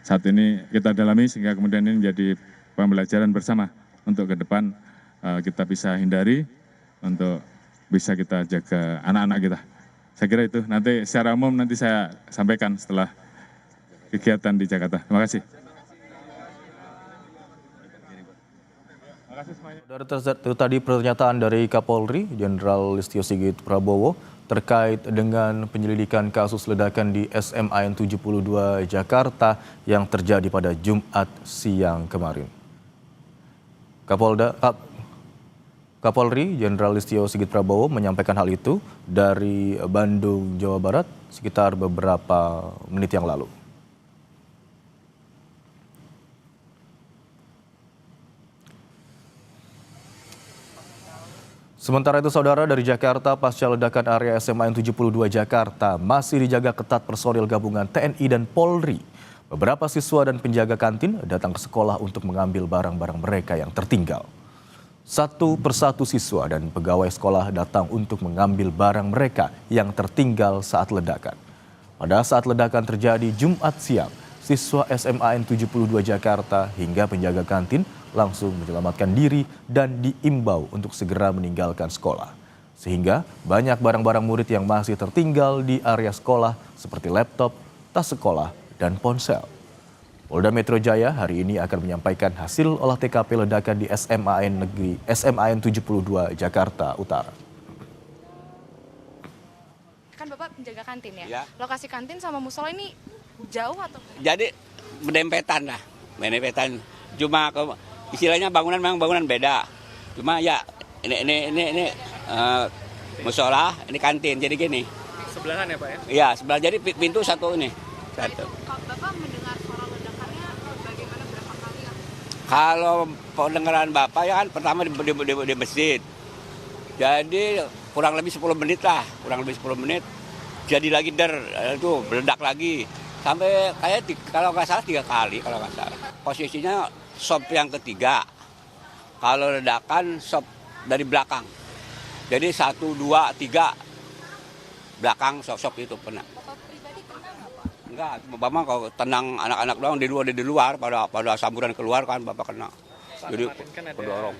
saat ini kita dalami sehingga kemudian ini menjadi pembelajaran bersama untuk ke depan kita bisa hindari untuk bisa kita jaga anak-anak kita. Saya kira itu nanti secara umum nanti saya sampaikan setelah kegiatan di Jakarta. Terima kasih. Itu tadi pernyataan dari Kapolri Jenderal Listio Sigit Prabowo terkait dengan penyelidikan kasus ledakan di SMAN 72 Jakarta yang terjadi pada Jumat siang kemarin. Kapolri Jenderal Listio Sigit Prabowo menyampaikan hal itu dari Bandung, Jawa Barat sekitar beberapa menit yang lalu. Sementara itu, saudara, dari Jakarta, pasca ledakan area SMAN 72 Jakarta masih dijaga ketat personil gabungan TNI dan Polri. Beberapa siswa dan penjaga kantin datang ke sekolah untuk mengambil barang-barang mereka yang tertinggal. Satu persatu siswa dan pegawai sekolah datang untuk mengambil barang mereka yang tertinggal saat ledakan. Pada saat ledakan terjadi Jumat siang, siswa SMAN 72 Jakarta hingga penjaga kantin langsung menyelamatkan diri dan diimbau untuk segera meninggalkan sekolah. Sehingga banyak barang-barang murid yang masih tertinggal di area sekolah seperti laptop, tas sekolah, dan ponsel. Polda Metro Jaya hari ini akan menyampaikan hasil olah TKP ledakan di SMAN 72 Jakarta Utara. Kan Bapak penjaga kantin ya? Ya. Lokasi kantin sama musola ini jauh atau? Jadi berdempetan lah, berdempetan. Cuma istilahnya bangunan memang bangunan beda. Cuma ya ini musola, ini kantin. Jadi gini. Sebelahan ya Pak ya? Iya, sebelah. Jadi pintu satu ini. Satu. Bapak mendengar suara ledakannya bagaimana, berapa kali ya? Kalau pendengaran Bapak ya kan pertama di masjid. Jadi kurang lebih 10 menit lah, kurang lebih 10 menit. Jadi lagi itu meledak lagi. Sampai kayak kalau nggak salah 3 kali kalau nggak salah. Posisinya sop yang ketiga. Kalau ledakan sop dari belakang. Jadi 1, 2, 3 belakang sop itu kena. Bapak pribadi kena nggak Pak? Enggak, Bapak kalau tenang anak-anak doang di luar pada samburan keluar kan Bapak kena. Jadi pendorong.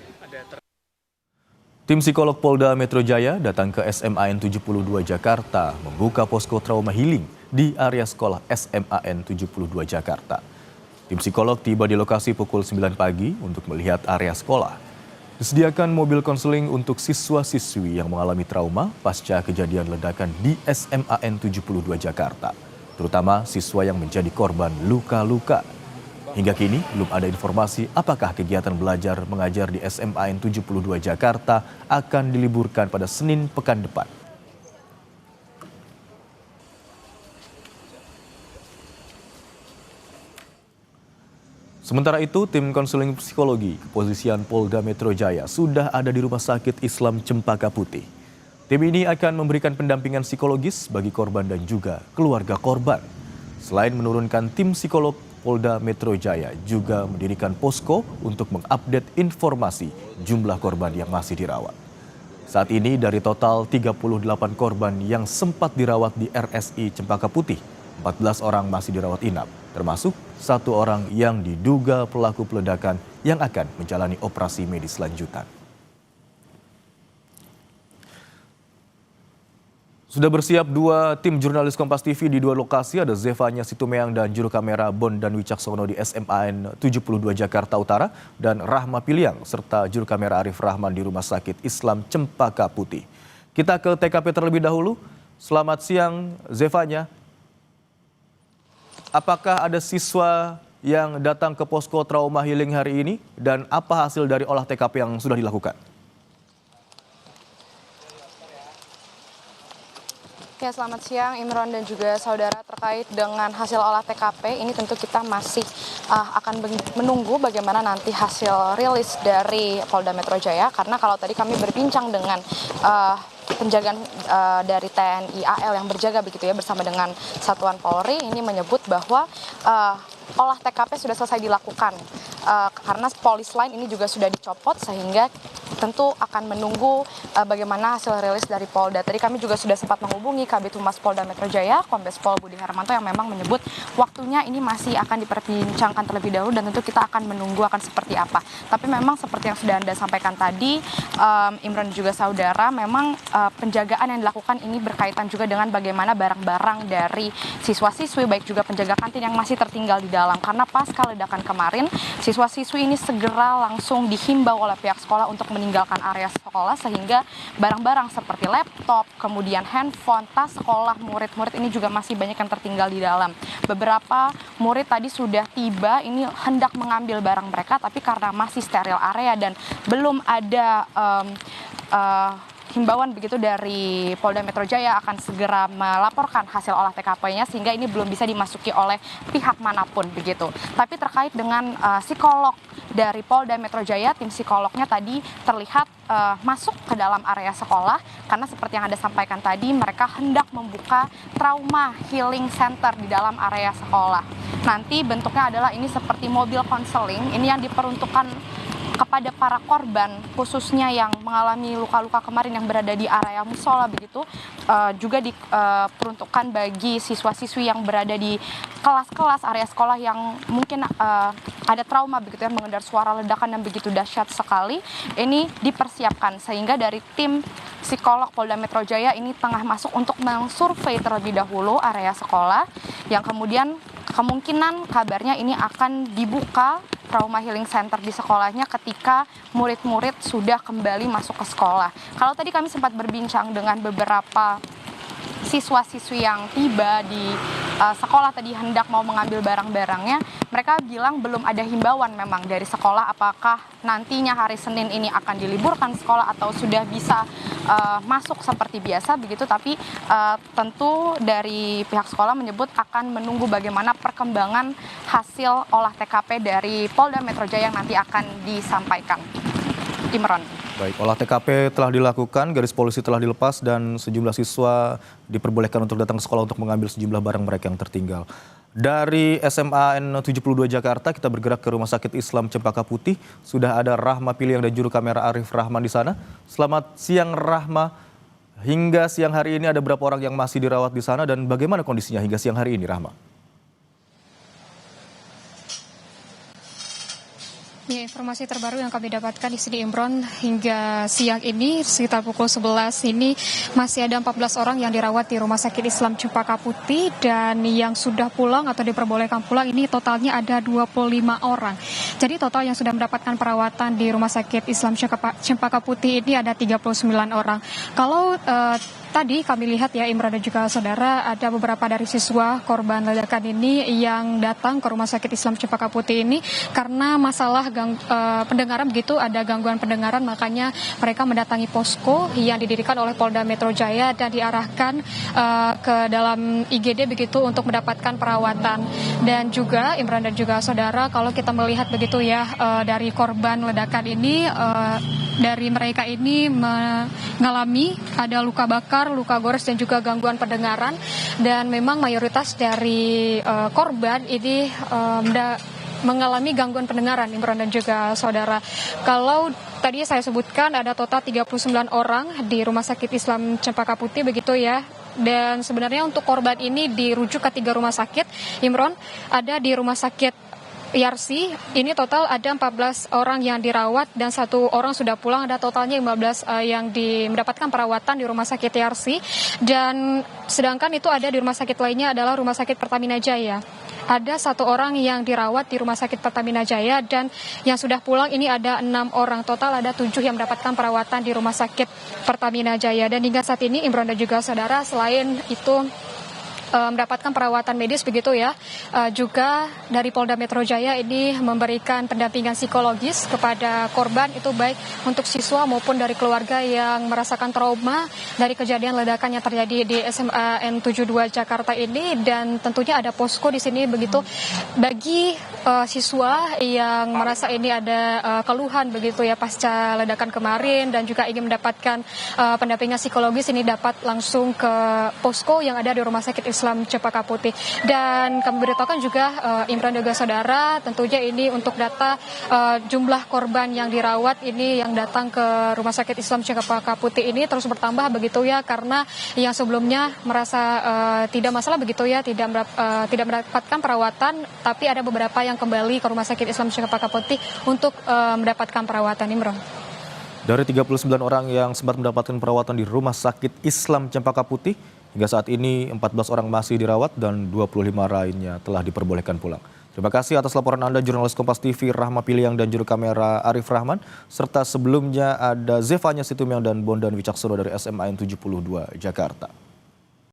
Tim psikolog Polda Metro Jaya datang ke SMAN 72 Jakarta membuka posko trauma healing di area sekolah SMAN 72 Jakarta. Tim psikolog tiba di lokasi pukul 9 pagi untuk melihat area sekolah. Disediakan mobil konseling untuk siswa-siswi yang mengalami trauma pasca kejadian ledakan di SMAN 72 Jakarta, terutama siswa yang menjadi korban luka-luka. Hingga kini belum ada informasi apakah kegiatan belajar mengajar di SMAN 72 Jakarta akan diliburkan pada Senin pekan depan. Sementara itu, tim konseling psikologi kepolisian Polda Metro Jaya sudah ada di Rumah Sakit Islam Cempaka Putih. Tim ini akan memberikan pendampingan psikologis bagi korban dan juga keluarga korban. Selain menurunkan tim psikolog, Polda Metro Jaya juga mendirikan posko untuk mengupdate informasi jumlah korban yang masih dirawat. Saat ini dari total 38 korban yang sempat dirawat di RSI Cempaka Putih, 14 orang masih dirawat inap, termasuk 1 orang yang diduga pelaku peledakan yang akan menjalani operasi medis lanjutan. Sudah bersiap 2 tim jurnalis Kompas TV di 2 lokasi, ada Zevanya Situmeang dan juru kamera Bondan Wicaksono di SMAN 72 Jakarta Utara dan Rahma Piliang serta juru kamera Arif Rahman di Rumah Sakit Islam Cempaka Putih. Kita ke TKP terlebih dahulu. Selamat siang Zevanya. Apakah ada siswa yang datang ke posko trauma healing hari ini dan apa hasil dari olah TKP yang sudah dilakukan? Ya, selamat siang Imron dan juga saudara. Terkait dengan hasil olah TKP ini tentu kita masih akan menunggu bagaimana nanti hasil rilis dari Polda Metro Jaya, karena kalau tadi kami berbincang dengan penjagaan dari TNI AL yang berjaga begitu ya bersama dengan Satuan Polri, ini menyebut bahwa olah TKP sudah selesai dilakukan karena polis lain ini juga sudah dicopot, sehingga tentu akan menunggu bagaimana hasil rilis dari Polda. Tadi kami juga sudah sempat menghubungi Kabid Humas Polda Metro Jaya, Kombes Pol Budi Harmanto, yang memang menyebut waktunya ini masih akan diperbincangkan terlebih dahulu dan tentu kita akan menunggu akan seperti apa. Tapi memang seperti yang sudah Anda sampaikan tadi, Imron dan juga saudara, memang penjagaan yang dilakukan ini berkaitan juga dengan bagaimana barang-barang dari siswa-siswi, baik juga penjaga kantin yang masih tertinggal di dalam. Karena pasca ledakan kemarin, siswa-siswi ini segera langsung dihimbau oleh pihak sekolah untuk meninggalkan area sekolah, sehingga barang-barang seperti laptop, kemudian handphone, tas sekolah murid-murid ini juga masih banyak yang tertinggal di dalam. Beberapa murid tadi sudah tiba, ini hendak mengambil barang mereka, tapi karena masih steril area dan belum ada himbauan begitu dari Polda Metro Jaya akan segera melaporkan hasil olah TKP-nya, sehingga ini belum bisa dimasuki oleh pihak manapun begitu. Tapi terkait dengan psikolog dari Polda Metro Jaya, tim psikolognya tadi terlihat masuk ke dalam area sekolah karena seperti yang Anda sampaikan tadi, mereka hendak membuka trauma healing center di dalam area sekolah. Nanti bentuknya adalah ini seperti mobil konseling, ini yang diperuntukkan kepada para korban, khususnya yang mengalami luka-luka kemarin yang berada di area musola begitu, juga diperuntukkan bagi siswa-siswi yang berada di kelas-kelas area sekolah yang mungkin ada trauma begitu ya, mendengar suara ledakan yang begitu dahsyat sekali. Ini dipersiapkan sehingga dari tim psikolog Polda Metro Jaya ini tengah masuk untuk mensurvei terlebih dahulu area sekolah, yang kemudian kemungkinan kabarnya ini akan dibuka trauma healing center di sekolahnya ketika murid-murid sudah kembali masuk ke sekolah. Kalau tadi kami sempat berbincang dengan beberapa siswa-siswi yang tiba di sekolah tadi hendak mau mengambil barang-barangnya, mereka bilang belum ada himbauan memang dari sekolah apakah nantinya hari Senin ini akan diliburkan sekolah atau sudah bisa masuk seperti biasa begitu. Tapi tentu dari pihak sekolah menyebut akan menunggu bagaimana perkembangan hasil olah TKP dari Polda Metro Jaya yang nanti akan disampaikan. Imron. Baik, olah TKP telah dilakukan, garis polisi telah dilepas, dan sejumlah siswa diperbolehkan untuk datang ke sekolah untuk mengambil sejumlah barang mereka yang tertinggal. Dari SMA N72 Jakarta, kita bergerak ke Rumah Sakit Islam Cempaka Putih. Sudah ada Rahma Piliang dan juru kamera Arif Rahman di sana. Selamat siang Rahma. Hingga siang hari ini ada berapa orang yang masih dirawat di sana dan bagaimana kondisinya hingga siang hari ini, Rahma? Ya, informasi terbaru yang kami dapatkan di sini, Imron, hingga siang ini sekitar pukul 11 ini masih ada 14 orang yang dirawat di Rumah Sakit Islam Cempaka Putih, dan yang sudah pulang atau diperbolehkan pulang ini totalnya ada 25 orang. Jadi total yang sudah mendapatkan perawatan di Rumah Sakit Islam Cempaka Putih ini ada 39 orang. Kalau tadi kami lihat ya, Imran dan juga saudara, ada beberapa dari siswa korban ledakan ini yang datang ke Rumah Sakit Islam Cempaka Putih ini karena masalah pendengaran begitu, ada gangguan pendengaran, makanya mereka mendatangi posko yang didirikan oleh Polda Metro Jaya dan diarahkan ke dalam IGD begitu untuk mendapatkan perawatan. Dan juga Imran dan juga saudara, kalau kita melihat begitu ya, dari korban ledakan ini, dari mereka ini mengalami ada luka bakar, luka gores dan juga gangguan pendengaran, dan memang mayoritas dari korban ini mengalami gangguan pendengaran, Imran dan juga saudara. Kalau tadi saya sebutkan ada total 39 orang di Rumah Sakit Islam Cempaka Putih begitu ya. Dan sebenarnya untuk korban ini dirujuk ke 3 rumah sakit, Imran. Ada di Rumah Sakit IRC, ini total ada 14 orang yang dirawat dan 1 orang sudah pulang, ada totalnya 15 yang mendapatkan perawatan di Rumah Sakit IRC. Dan sedangkan itu ada di rumah sakit lainnya adalah Rumah Sakit Pertamina Jaya. Ada 1 orang yang dirawat di Rumah Sakit Pertamina Jaya, dan yang sudah pulang ini ada 6 orang. Total ada 7 yang mendapatkan perawatan di Rumah Sakit Pertamina Jaya. Dan hingga saat ini, Imran dan juga saudara, selain itu mendapatkan perawatan medis begitu ya, juga dari Polda Metro Jaya ini memberikan pendampingan psikologis kepada korban, itu baik untuk siswa maupun dari keluarga yang merasakan trauma dari kejadian ledakan yang terjadi di SMA N72 Jakarta ini. Dan tentunya ada posko di sini begitu bagi siswa yang merasa ini ada keluhan begitu ya pasca ledakan kemarin dan juga ingin mendapatkan pendampingan psikologis, ini dapat langsung ke posko yang ada di Rumah Sakit Islam Islam Cempaka Putih. Dan kami beritahukan juga Imran dan juga saudara, tentunya ini untuk data jumlah korban yang dirawat ini yang datang ke Rumah Sakit Islam Cempaka Putih ini terus bertambah begitu ya, karena yang sebelumnya merasa tidak masalah begitu ya, tidak mendapatkan perawatan, tapi ada beberapa yang kembali ke Rumah Sakit Islam Cempaka Putih untuk mendapatkan perawatan. Imron. Dari 39 orang yang sempat mendapatkan perawatan di Rumah Sakit Islam Cempaka Putih, hingga saat ini 14 orang masih dirawat dan 25 lainnya telah diperbolehkan pulang. Terima kasih atas laporan Anda, jurnalis Kompas TV Rahma Piliang dan juru kamera Arif Rahman, serta sebelumnya ada Zevanya Situmiang dan Bondan Wicaksono dari SMA N 72 Jakarta.